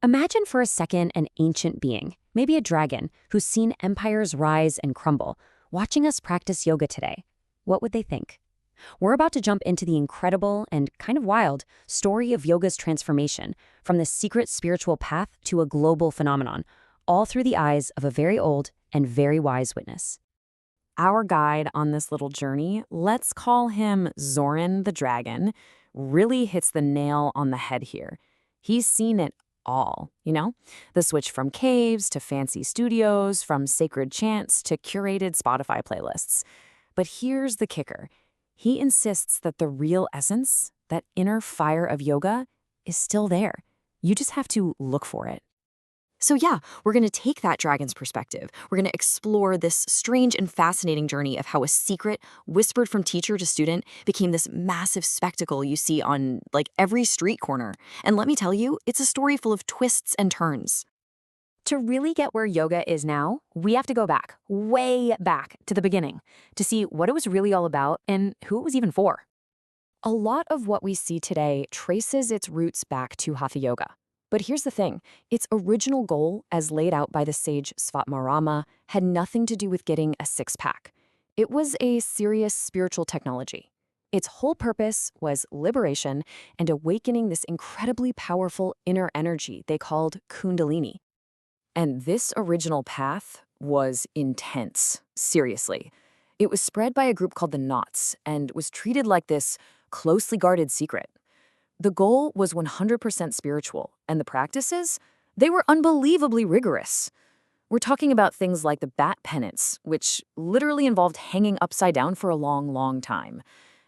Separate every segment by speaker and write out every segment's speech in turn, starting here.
Speaker 1: Imagine for a second an ancient being, maybe a dragon, who's seen empires rise and crumble, watching us practice yoga today. What would they think? We're about to jump into the incredible and kind of wild story of yoga's transformation from the secret spiritual path to a global phenomenon, all through the eyes of a very old and very wise witness. Our guide on this little journey, let's call him Zoran the Dragon, really hits the nail on the head here. He's seen it all. The switch from caves to fancy studios, from sacred chants to curated Spotify playlists. But here's the kicker. He insists that the real essence, that inner fire of yoga, is still there. You just have to look for it. So yeah, we're going to take that dragon's perspective. We're going to explore this strange and fascinating journey of how a secret, whispered from teacher to student, became this massive spectacle you see on, every street corner. And let me tell you, it's a story full of twists and turns. To really get where yoga is now, we have to go back, way back, to the beginning, to see what it was really all about and who it was even for. A lot of what we see today traces its roots back to Hatha Yoga. But here's the thing, its original goal, as laid out by the sage Svatmarama, had nothing to do with getting a six-pack. It was a serious spiritual technology. Its whole purpose was liberation and awakening this incredibly powerful inner energy they called Kundalini. And this original path was intense, seriously. It was spread by a group called the Knots and was treated like this closely guarded secret. The goal was 100% spiritual, and the practices, they were unbelievably rigorous. We're talking about things like the bat penance, which literally involved hanging upside down for a long, long time.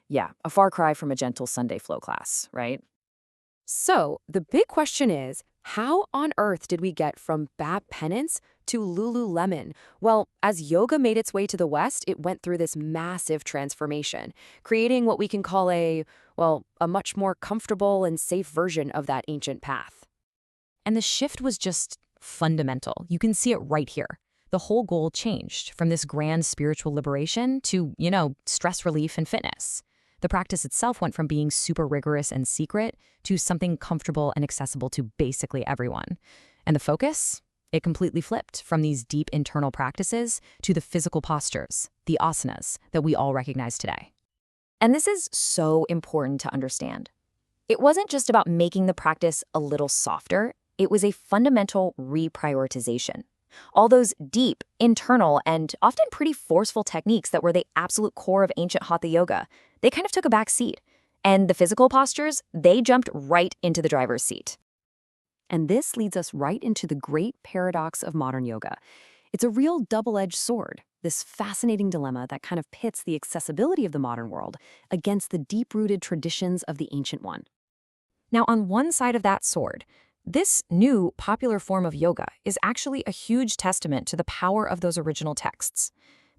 Speaker 1: Yeah, a far cry from a gentle Sunday flow class, right? So, the big question is, how on earth did we get from bat penance to Lululemon? Well, as yoga made its way to the West, it went through this massive transformation, creating what we can call a much more comfortable and safe version of that ancient path. And the shift was just fundamental. You can see it right here. The whole goal changed from this grand spiritual liberation to, stress relief and fitness. The practice itself went from being super rigorous and secret to something comfortable and accessible to basically everyone. And the focus? It completely flipped from these deep internal practices to the physical postures, the asanas, that we all recognize today. And this is so important to understand. It wasn't just about making the practice a little softer, it was a fundamental reprioritization. All those deep, internal, and often pretty forceful techniques that were the absolute core of ancient Hatha Yoga, they kind of took a back seat. And the physical postures, they jumped right into the driver's seat. And this leads us right into the great paradox of modern yoga. It's a real double-edged sword, this fascinating dilemma that kind of pits the accessibility of the modern world against the deep-rooted traditions of the ancient one. Now, on one side of that sword, this new popular form of yoga is actually a huge testament to the power of those original texts.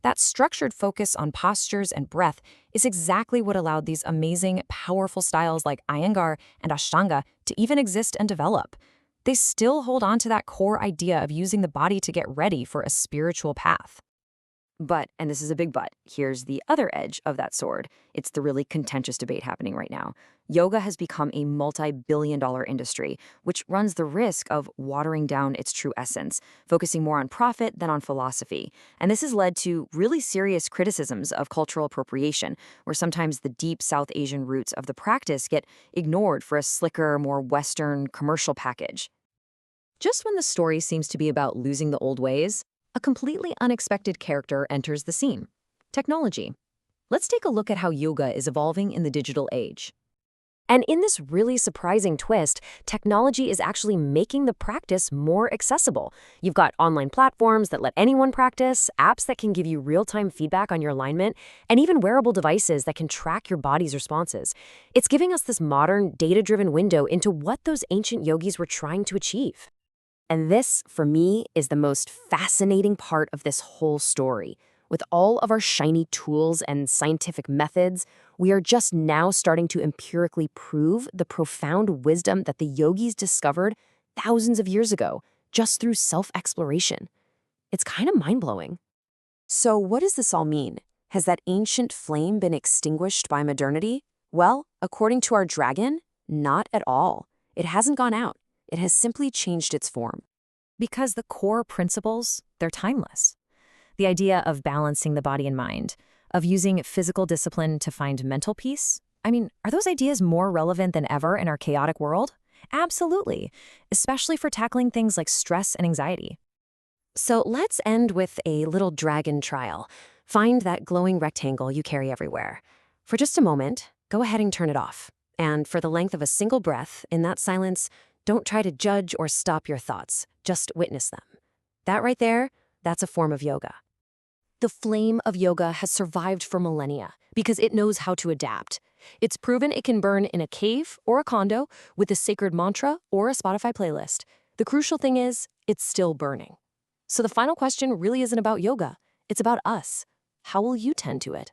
Speaker 1: That structured focus on postures and breath is exactly what allowed these amazing, powerful styles like Iyengar and Ashtanga to even exist and develop. They still hold on to that core idea of using the body to get ready for a spiritual path. But, and this is a big but, here's the other edge of that sword. It's the really contentious debate happening right now. Yoga has become a multi-billion-dollar industry, which runs the risk of watering down its true essence, focusing more on profit than on philosophy. And this has led to really serious criticisms of cultural appropriation, where sometimes the deep South Asian roots of the practice get ignored for a slicker, more Western, commercial package. Just when the story seems to be about losing the old ways, a completely unexpected character enters the scene: technology. Let's take a look at how yoga is evolving in the digital age. And in this really surprising twist, technology is actually making the practice more accessible. You've got online platforms that let anyone practice, apps that can give you real-time feedback on your alignment, and even wearable devices that can track your body's responses. It's giving us this modern, data-driven window into what those ancient yogis were trying to achieve. And this, for me, is the most fascinating part of this whole story. With all of our shiny tools and scientific methods, we are just now starting to empirically prove the profound wisdom that the yogis discovered thousands of years ago, just through self-exploration. It's kind of mind-blowing. So what does this all mean? Has that ancient flame been extinguished by modernity? Well, according to our dragon, not at all. It hasn't gone out.
Speaker 2: It has simply changed its form.
Speaker 3: Because the core principles, they're timeless. The idea of balancing the body and mind, of using physical discipline to find mental peace, are those ideas more relevant than ever in our chaotic world? Absolutely, especially for tackling things like stress and anxiety.
Speaker 2: So let's end with a little dragon trial. Find that glowing rectangle you carry everywhere. For just a moment, go ahead and turn it off. And for the length of a single breath, in that silence, don't try to judge or stop your thoughts. Just witness them. That right there, that's a form of yoga. The flame of yoga has survived for millennia because it knows how to adapt. It's proven it can burn in a cave or a condo with a sacred mantra or a Spotify playlist. The crucial thing is, it's still burning. So the final question really isn't about yoga. It's about us. How will you tend to it?